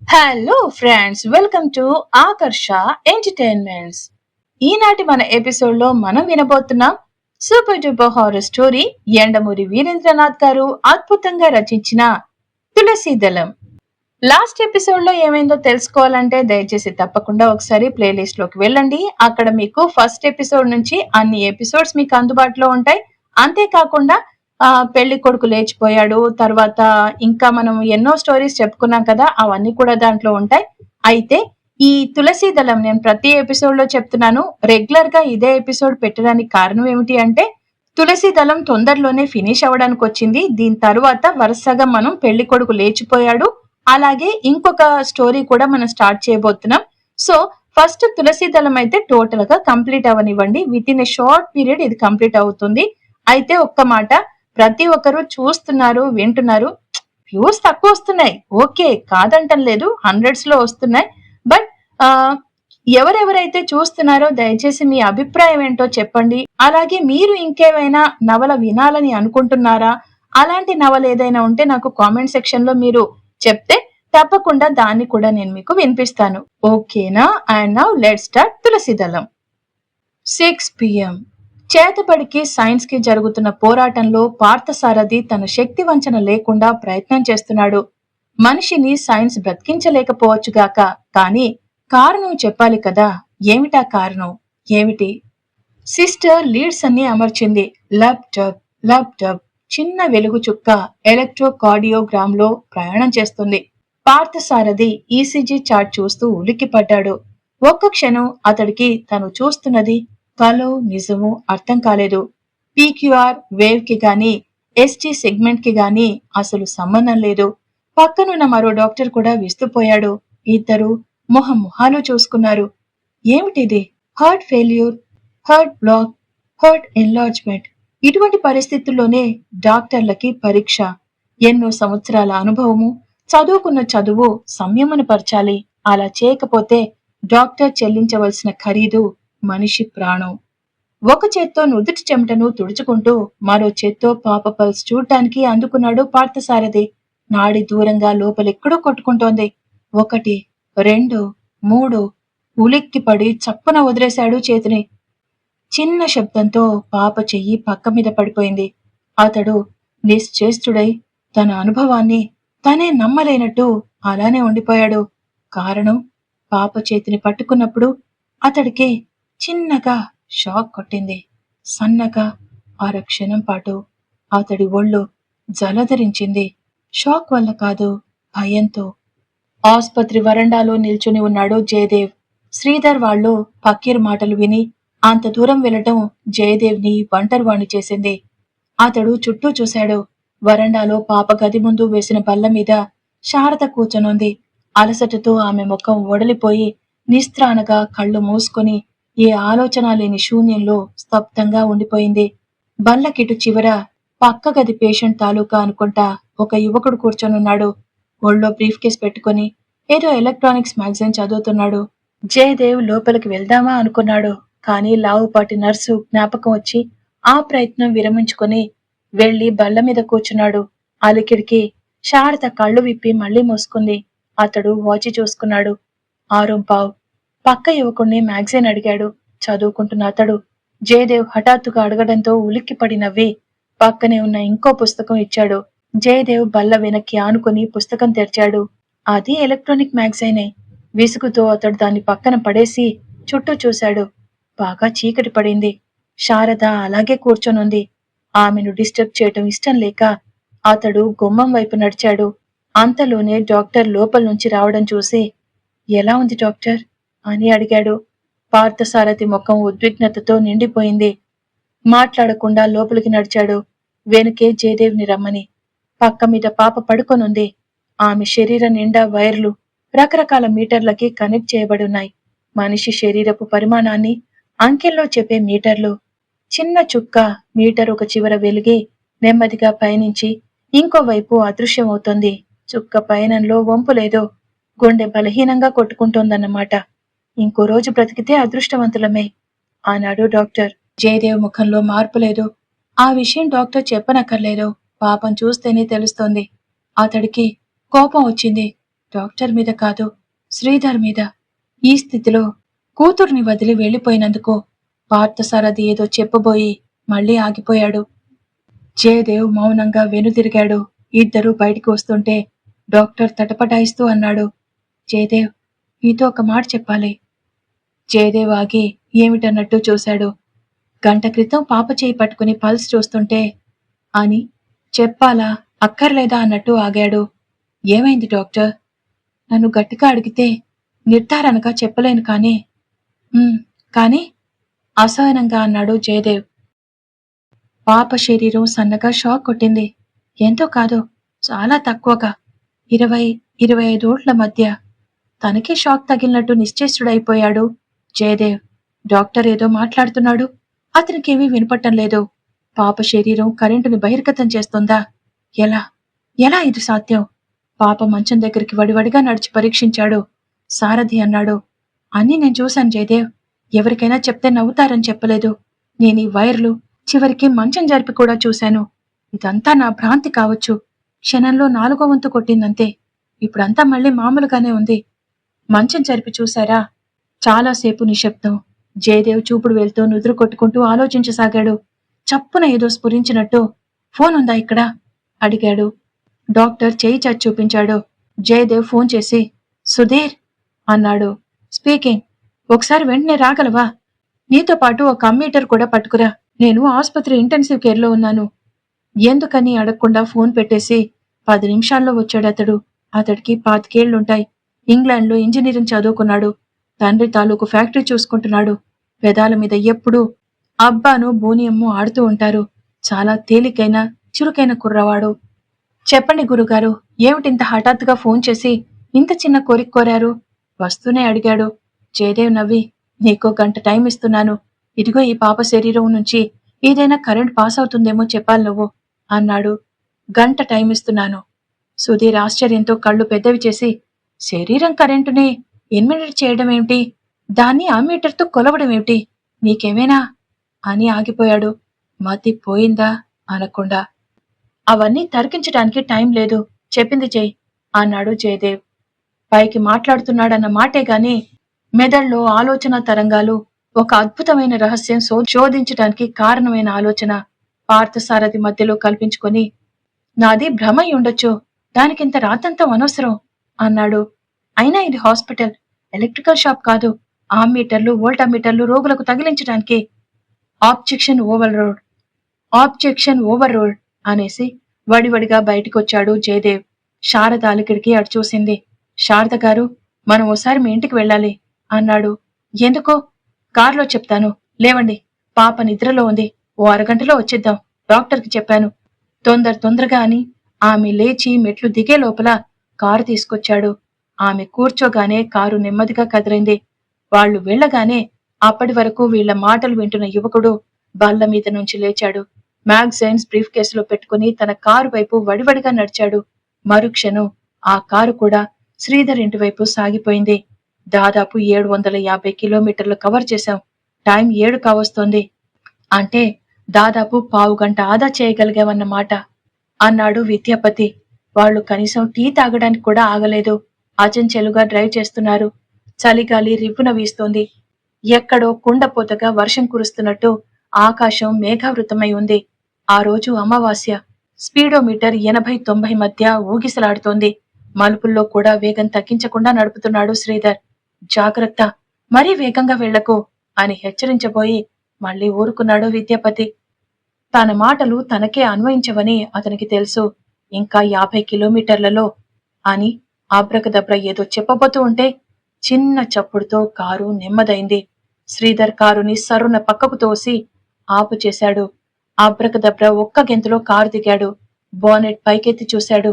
Hello friends, welcome to Akarsha entertainments. ఈనాటి మన episode లో మనం వినబోతున్నాం super duper horror story Yandamuri Veerendranath గారు అద్భుతంగా రచించిన తులసి దళం. లాస్ట్ ఎపిసోడ్ లో ఏమైందో తెలుసుకోవాలంటే దయచేసి తప్పకుండా ఒకసారి ప్లేలిస్ట్ లోకి వెళ్ళండి. అక్కడ మీకు ఫస్ట్ ఎపిసోడ్ నుంచి అన్ని ఎపిసోడ్స్ మీకు అందుబాటులో ఉంటాయి. అంతేకాకుండా పెళ్లి కొడుకు లేచిపోయాడు, తర్వాత ఇంకా మనం ఎన్నో స్టోరీస్ చెప్పుకున్నాం కదా, అవన్నీ కూడా దాంట్లో ఉంటాయి. అయితే ఈ తులసి దళం నేను ప్రతి ఎపిసోడ్ లో చెప్తున్నాను, రెగ్యులర్ గా ఇదే ఎపిసోడ్ పెట్టడానికి కారణం ఏమిటి అంటే తులసి దళం తొందరలోనే ఫినిష్ అవ్వడానికి వచ్చింది. దీని తర్వాత వరుసగా మనం పెళ్లి కొడుకు లేచిపోయాడు, అలాగే ఇంకొక స్టోరీ కూడా మనం స్టార్ట్ చేయబోతున్నాం. సో ఫస్ట్ తులసి దళం అయితే టోటల్ గా కంప్లీట్ అవ్వనివ్వండి. With in a short period ఇది కంప్లీట్ అవుతుంది. అయితే ఒక్క మాట, ప్రతి ఒక్కరు చూస్తున్నారు, వింటున్నారు. వ్యూస్ తక్కువ వస్తున్నాయి, ఓకే, కాదంటం లేదు, హండ్రెడ్స్ లో వస్తున్నాయి. బట్ ఎవరెవరైతే చూస్తున్నారో దయచేసి మీ అభిప్రాయం ఏంటో చెప్పండి. అలాగే మీరు ఇంకేమైనా నవల వినాలని అనుకుంటున్నారా? అలాంటి నవల ఏదైనా ఉంటే నాకు కామెంట్ సెక్షన్ లో మీరు చెప్తే తప్పకుండా దాన్ని కూడా నేను మీకు వినిపిస్తాను. ఓకేనా? అండ్ నౌ లెట్స్ స్టార్ట్ తులసి దళం. 6 PM. చేతబడికి సైన్స్ కి జరుగుతున్న పోరాటంలో పార్థసారథి తన శక్తి వంచన లేకుండా ప్రయత్నం చేస్తున్నాడు. మనిషిని సైన్స్ బ్రతికించలేకపోవచ్చుగాక, కానీ కారణం చెప్పాలి కదా. ఏమిటా కారణం? ఏమిటి? సిస్టర్ లీడ్స్ అన్ని అమర్చింది. Lub dub lub dub. చిన్న వెలుగు చుక్క ఎలక్ట్రోకార్డియోగ్రామ్ లో ప్రయాణం చేస్తుంది. పార్థసారథి ఈసీజీ చార్ట్ చూస్తూ ఉలిక్కిపడ్డాడు. ఒక్క క్షణం అతడికి తను చూస్తున్నది కలో నిజమో అర్థం కాలేదు. పీక్యూఆర్ వేవ్ కి గాని ఎస్టీ సెగ్మెంట్ కి గాని అసలు సంబంధం లేదు. పక్కనున్న మరో డాక్టర్ కూడా విస్తుపోయాడు. ఇద్దరు మొహాలు చూసుకున్నారు. ఏమిటిది? Heart failure, heart block, heart enlargement. ఇటువంటి పరిస్థితుల్లోనే డాక్టర్లకి పరీక్ష. ఎన్నో సంవత్సరాల అనుభవము, చదువుకున్న చదువు సంయమనపరచాలి. అలా చేయకపోతే డాక్టర్ చెల్లించవలసిన ఖరీదు మనిషి ప్రాణం. ఒక చేత్తో నుదుటి చెమటను తుడుచుకుంటూ మరో చేత్తో పాప పల్స్ చూడ్డానికి అందుకున్నాడు పార్థసారథి. నాడి దూరంగా లోపలెక్కడో కొట్టుకుంటోంది. 1, 2, 3. ఉలిక్కిపడి చప్పున వదిలేశాడు చేతిని. చిన్న శబ్దంతో పాప చెయ్యి పక్క మీద పడిపోయింది. అతడు నిశ్చేష్టుడై తన అనుభవాన్ని తనే నమ్మలేనట్టు అలానే ఉండిపోయాడు. కారణం, పాప చేతిని పట్టుకున్నప్పుడు అతడికి చిన్నగా షాక్ కొట్టింది. సన్నగా అరక్షణం పాటు అతడి ఒళ్ళు జలధరించింది. షాక్ వల్ల కాదు, భయంతో. ఆస్పత్రి వరండాలో నిల్చుని ఉన్నాడు జయదేవ్. శ్రీధర్ వాళ్ళు పక్కీర్ మాటలు విని అంత దూరం వెళ్లటం జయదేవ్ని ఒంటరివాణ్ణి చేసింది. అతడు చుట్టూ చూశాడు. వరండాలో పాప గది ముందు వేసిన బల్ల మీద శారద కూర్చొనుంది. అలసటతో ఆమె ముఖం ఒడలిపోయి నిస్త్రాణగా కళ్ళు మూసుకొని ఏ ఆలోచన లేని శూన్యంలో స్తబ్దంగా ఉండిపోయింది. బల్లకిటు చివర పక్క గది పేషెంట్ తాలూకా అనుకుంటా ఒక యువకుడు కూర్చొనున్నాడు. ఒళ్ళో బ్రీఫ్ కేస్ పెట్టుకుని ఏదో ఎలక్ట్రానిక్స్ మ్యాగజైన్ చదువుతున్నాడు. జయదేవ్ లోపలికి వెళ్దామా అనుకున్నాడు. కానీ లావుపాటి నర్సు జ్ఞాపకం వచ్చి ఆ ప్రయత్నం విరమించుకుని వెళ్లి బల్ల మీద కూర్చున్నాడు. అలికిడికి శారద కళ్ళు విప్పి మళ్లీ మూసుకుంది. అతడు వాచి చూసుకున్నాడు. 6:15. పక్క యువకుణ్ణి మ్యాగజైన్ అడిగాడు. చదువుకుంటున్న అతడు జయదేవ్ హఠాత్తుగా అడగడంతో ఉలిక్కిపడి నవ్వి పక్కనే ఉన్న ఇంకో పుస్తకం ఇచ్చాడు. జయదేవ్ బల్ల వెనక్కి ఆనుకుని పుస్తకం తెరిచాడు. అది ఎలక్ట్రానిక్ మ్యాగజైనే. విసుగుతో అతడు దాన్ని పక్కన పడేసి చుట్టూ చూశాడు. బాగా చీకటి పడింది. శారద అలాగే కూర్చొనుంది. ఆమెను డిస్టర్బ్ చేయటం ఇష్టం లేక అతడు గుమ్మం వైపు నడిచాడు. అంతలోనే డాక్టర్ లోపల నుంచి రావడం చూసి, ఎలా ఉంది డాక్టర్ అని అడిగాడు. పార్థసారథి ముఖం ఉద్విగ్నతతో నిండిపోయింది. మాట్లాడకుండా లోపలికి నడిచాడు. వెనుకే జయదేవ్ని రమ్మని. పక్క మీద పాప పడుకొనుంది. ఆమె శరీరం నిండా వైర్లు రకరకాల మీటర్లకి కనెక్ట్ చేయబడి ఉన్నాయి. మనిషి శరీరపు పరిమాణాన్ని అంకెల్లో చెప్పే మీటర్లు. చిన్న చుక్క మీటర్ ఒక చివర వెలిగి నెమ్మదిగా పయనించి ఇంకోవైపు అదృశ్యమవుతోంది. చుక్క పయనంలో వంపు లేదో, గుండె బలహీనంగా కొట్టుకుంటోందన్నమాట. ఇంకో రోజు బ్రతికితే అదృష్టవంతులమే అన్నాడు డాక్టర్. జయదేవ్ ముఖంలో మార్పు లేదు. ఆ విషయం డాక్టర్ చెప్పనక్కర్లేదు, పాపం చూస్తేనే తెలుస్తోంది. అతడికి కోపం వచ్చింది. డాక్టర్ మీద కాదు, శ్రీధర్ మీద. ఈ స్థితిలో కూతుర్ని వదిలి వెళ్లిపోయినందుకు పార్థసారథి ఏదో చెప్పబోయి మళ్లీ ఆగిపోయాడు. జయదేవ్ మౌనంగా వెనుదిరిగాడు. ఇద్దరూ బయటికి వస్తుంటే డాక్టర్ తటపటాయిస్తూ అన్నాడు, జయదేవ్, నీతో ఒక మాట చెప్పాలి. జయదేవ్ ఆగి ఏమిటన్నట్టు చూశాడు. గంట క్రితం పాప చేయి పట్టుకుని పల్స్ చూస్తుంటే అని చెప్పాలా అక్కర్లేదా అన్నట్టు ఆగాడు. ఏమైంది డాక్టర్? నన్ను గట్టిగా అడిగితే నిర్ధారణగా చెప్పలేను కానీ కానీ అసహనంగా అన్నాడు జయదేవ్. పాప శరీరం సన్నగా షాక్ కొట్టింది. ఎంతో కాదు, చాలా తక్కువగా 20-25 ఓట్ల మధ్య. తనకే షాక్ తగిలినట్టు నిశ్చేష్టుడైపోయాడు జయదేవ్. డాక్టర్ ఏదో మాట్లాడుతున్నాడు, అతనికేమీ వినపట్టం లేదు. పాప శరీరం కరెంటుని బహిర్గతం చేస్తుందా? ఎలా ఎలా ఇది సాధ్యం? పాప మంచం దగ్గరికి వడివడిగా నడిచి పరీక్షించాడు. సారథి అన్నాడు, అన్నీ నేను చూశాను జయదేవ్. ఎవరికైనా చెప్తే నవ్వుతారని చెప్పలేదు. నేను ఈ వైర్లు, చివరికి మంచం జరిపి కూడా చూశాను. ఇదంతా నా భ్రాంతి కావచ్చు. క్షణంలో 4వ వంతు కొట్టిందంతే. ఇప్పుడంతా మళ్ళీ మామూలుగానే ఉంది. మంచం జరిపి చూశారా? చాలాసేపు నిశ్శబ్దం. జయదేవ్ చూపుడు వెళ్తూ నుదురు కొట్టుకుంటూ ఆలోచించసాగాడు. చప్పున ఏదో స్ఫురించినట్టు, ఫోన్ ఉందా ఇక్కడ అడిగాడు. డాక్టర్ చేయి చచ్చి చూపించాడు. జయదేవ్ ఫోన్ చేసి, సుధీర్ అన్నాడు. స్పీకింగ్. ఒకసారి వెంటనే రాగలవా? నీతో పాటు ఒక అమ్మీటర్ కూడా పట్టుకురా. నేను ఆసుపత్రి ఇంటెన్సివ్ కేర్లో ఉన్నాను. ఎందుకని అడగకుండా ఫోన్ పెట్టేసి 10 నిమిషాల్లో వచ్చాడతడు. అతడికి 25 ఏళ్లుంటాయి. ఇంగ్లాండ్లో ఇంజనీరింగ్ చదువుకున్నాడు. తండ్రి తాలూకు ఫ్యాక్టరీ చూసుకుంటున్నాడు. పెదాల మీద ఎప్పుడూ అబ్బాను బోనియమ్ము ఆడుతూ ఉంటారు. చాలా తేలికైన చురుకైన కుర్రవాడు. చెప్పండి గురుగారు, ఏమిటింత హఠాత్తుగా ఫోన్ చేసి ఇంత చిన్న కోరిక కోరారు? వస్తూనే అడిగాడు. జయదేవ్ నవ్వి, నీకో గంట టైం ఇస్తున్నాను. ఇదిగో ఈ పాప శరీరం నుంచి ఏదైనా కరెంట్ పాస్ అవుతుందేమో చెప్పాలి నువ్వు అన్నాడు. గంట టైం ఇస్తున్నాను. సుధీర్ ఆశ్చర్యంతో కళ్ళు పెద్దవి చేసి, శరీరం కరెంటుని ఎన్మినేట్ చేయడం ఏమిటి? దాన్ని ఆ మీటర్తో కొలవడం ఏమిటి? నీకేమైనా అని ఆగిపోయాడు. మతి పోయిందా అనకుండా. అవన్నీ తర్కించటానికి టైం లేదు, చెప్పింది చెయ్యి అన్నాడు జయదేవ్. పైకి మాట్లాడుతున్నాడన్న మాటే గాని మెదడులో ఆలోచన తరంగాలు ఒక అద్భుతమైన రహస్యం శోధించటానికి కారణమైన ఆలోచన పార్థసారథి మధ్యలో కల్పించుకొని, నాది భ్రమై ఉండొచ్చు, దానికింత రాతంతం అనవసరం అన్నాడు. అయినా ఇది హాస్పిటల్, ఎలక్ట్రికల్ షాప్ కాదు. ఆమ్మీటర్లు, వోల్టామీటర్లు రోగులకు తగిలించడానికి. ఆబ్జెక్షన్ ఓవర్ రోడ్ అనేసి వడివడిగా బయటికొచ్చాడు జయదేవ్. శారద అలికిడికి అటు చూసింది. శారద గారు, మనం ఓసారి మీ ఇంటికి వెళ్ళాలి అన్నాడు. ఎందుకో? కారులో చెప్తాను, లేవండి. పాప నిద్రలో ఉంది. ఓ అరగంటలో వచ్చేద్దాం, డాక్టర్కి చెప్పాను. తొందరగా అని ఆమె లేచి మెట్లు దిగే లోపల కారు తీసుకొచ్చాడు. ఆమె కూర్చోగానే కారు నెమ్మదిగా కదిలింది. వాళ్లు వెళ్లగానే అప్పటి వరకు వీళ్ల మాటలు వింటున్న యువకుడు బల్ల మీద నుంచి లేచాడు. మ్యాగజైన్స్ బ్రీఫ్ కేసులో పెట్టుకుని తన కారు వైపు వడివడిగా నడిచాడు. మరుక్షణం ఆ కారు కూడా శ్రీధర్ ఇంటి వైపు సాగిపోయింది. దాదాపు 750 కిలోమీటర్లు కవర్ చేశాం. టైం 7 కావస్తోంది. అంటే దాదాపు పావు గంట ఆదా చేయగలిగామన్నమాట అన్నాడు విద్యాపతి. వాళ్లు కనీసం టీ తాగడానికి కూడా ఆగలేదు. అచంచెలుగా డ్రైవ్ చేస్తున్నారు. చలిగాలి రివ్వున వీస్తోంది. ఎక్కడో కుండపోతగా వర్షం కురుస్తున్నట్టు ఆకాశం మేఘావృతమై ఉంది. ఆ రోజు అమావాస్య. స్పీడోమీటర్ 80-90 మధ్య ఊగిసలాడుతోంది. మలుపుల్లో కూడా వేగం తగ్గించకుండా నడుపుతున్నాడు శ్రీధర్. జాగ్రత్త, మరీ వేగంగా వెళ్లకు అని హెచ్చరించబోయి మళ్లీ ఊరుకున్నాడు విద్యాపతి. తన మాటలు తనకే అన్వయించవని అతనికి తెలుసు. ఇంకా 50 కిలోమీటర్లలో అని అబ్రకదబ్ర ఏదో చెప్పబోతూ ఉంటే చిన్న చప్పుడుతో కారు నెమ్మదైంది. శ్రీధర్ కారుని సరున పక్కకు తోసి ఆపు చేశాడు. అబ్రకదబ్ర ఒక్క గెంతులో కారు దిగాడు. బోనెట్ పైకెత్తి చూశాడు.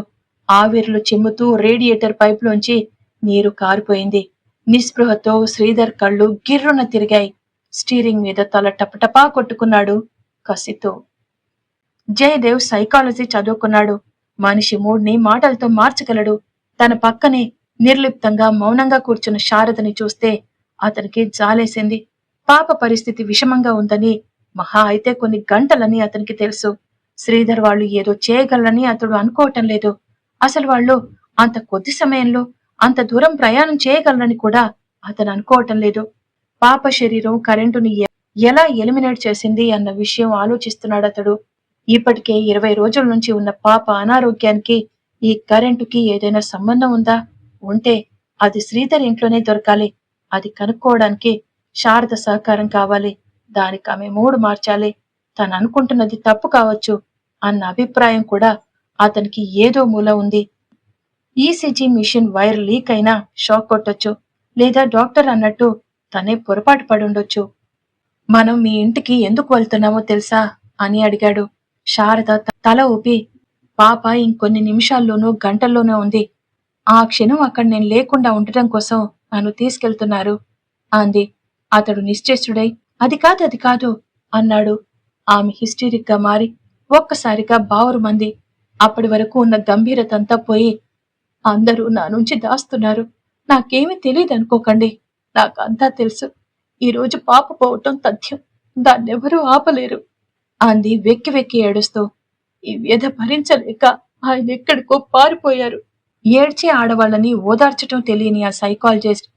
ఆవిర్లు చిమ్ముతూ రేడియేటర్ పైపులోంచి నీరు కారిపోయింది. నిస్పృహతో శ్రీధర్ కళ్ళు గిర్రున తిరిగాయి. స్టీరింగ్ మీద తల టపటపా కొట్టుకున్నాడు కసితో. జయదేవ్ సైకాలజీ చదువుకున్నాడు. మనిషి మూడ్ని మాటలతో మార్చగలడు. తన పక్కనే నిర్లిప్తంగా మౌనంగా కూర్చున్న శారదని చూస్తే అతనికి జాలేసింది. పాప పరిస్థితి విషమంగా ఉందని, మహా అయితే కొన్ని గంటలని అతనికి తెలుసు. శ్రీధర్ వాళ్ళు ఏదో చేయగలరని అతడు అనుకోవటం లేదు. అసలు వాళ్ళు అంత కొద్ది సమయంలో అంత దూరం ప్రయాణం చేయగలనని కూడా అతను అనుకోవటం లేదు. పాప శరీరం కరెంటుని ఎలా ఎలిమినేట్ చేసింది అన్న విషయం ఆలోచిస్తున్నాడతడు. ఇప్పటికే 20 రోజుల నుంచి ఉన్న పాప అనారోగ్యానికి ఈ కరెంటుకి ఏదైనా సంబంధం ఉందా? ఉంటే అది శ్రీధర్ ఇంట్లోనే దొరకాలి. అది కనుక్కోవడానికి శారద సహకారం కావాలి. దానికి ఆమె మూడు మార్చాలి. తను అనుకుంటున్నది తప్పు కావచ్చు అన్న అభిప్రాయం కూడా అతనికి ఏదో మూల ఉంది. ఈసీజీ మిషన్ వైర్ లీక్ అయినా షాక్ కొట్టొచ్చు. లేదా డాక్టర్ అన్నట్టు తనే పొరపాటు పడుండొచ్చు. మనం మీ ఇంటికి ఎందుకు వెళ్తున్నామో తెలుసా అని అడిగాడు. శారద తల ఊపి, పాప ఇంకొన్ని నిమిషాల్లోనూ గంటల్లోనే ఉంది. ఆ క్షణం అక్కడ నేను లేకుండా ఉండటం కోసం నన్ను తీసుకెళ్తున్నారు అంది. అతడు నిశ్చేష్టుడై, అది కాదు అన్నాడు. ఆమె హిస్టీరిక్ గా మారి ఒక్కసారిగా బావురుమంది. అప్పటి వరకు ఉన్న గంభీరతంతా పోయి, అందరూ నా నుంచి దాస్తున్నారు. నాకేమీ తెలియదనుకోకండి. నాకంతా తెలుసు. ఈరోజు పాప పోవటం తథ్యం. దాన్నెవరూ ఆపలేరు అంది వెక్కి వెక్కి ఏడుస్తూ. ఈ వ్యధ భరించలేక ఆయన ఎక్కడికో పారిపోయారు. ఏడ్చే ఆడవాళ్ళని ఓదార్చటం తెలియని ఆ సైకాలజిస్ట్,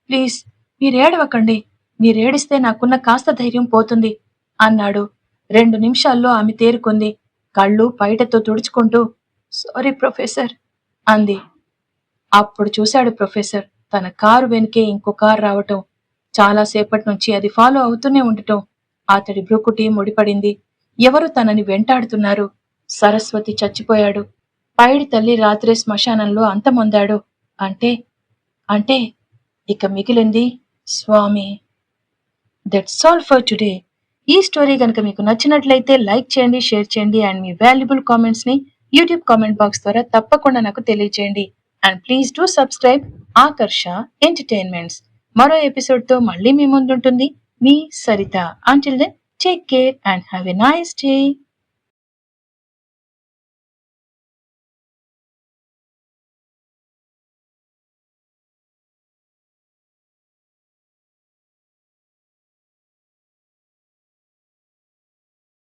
ప్లీజ్ మీరేడవకండి. మీరేడిస్తే నాకున్న కాస్త ధైర్యం పోతుంది అన్నాడు. 2 నిమిషాల్లో ఆమె తేరుకుంది. కళ్ళు పైటతో తుడుచుకుంటూ, సారీ ప్రొఫెసర్ అంది. అప్పుడు చూశాడు ప్రొఫెసర్ తన కారు వెనుకే ఇంకో కారు రావటం. చాలాసేపటి నుంచి అది ఫాలో అవుతూనే ఉండటం. అతడి భ్రుకుటి ముడిపడింది. ఎవరు తనని వెంటాడుతున్నారు. సరస్వతి చచ్చిపోయాడు. పైడి తల్లి రాత్రే శ్మశానంలో అంతమొందాడు. అంటే అంటే ఇక మిగిలింది స్వామి. That's all for today. ఈ స్టోరీ కనుక మీకు నచ్చినట్లయితే లైక్ చేయండి, షేర్ చేయండి అండ్ మీ వాల్యుబుల్ కామెంట్స్ ని యూట్యూబ్ కామెంట్ బాక్స్ ద్వారా తప్పకుండా నాకు తెలియజేయండి. And please do subscribe Akarsha entertainments. మరో ఎపిసోడ్ తో మళ్ళీ మీ ముందుంటుంది మీ Saritha. Until then take care and have a nice day.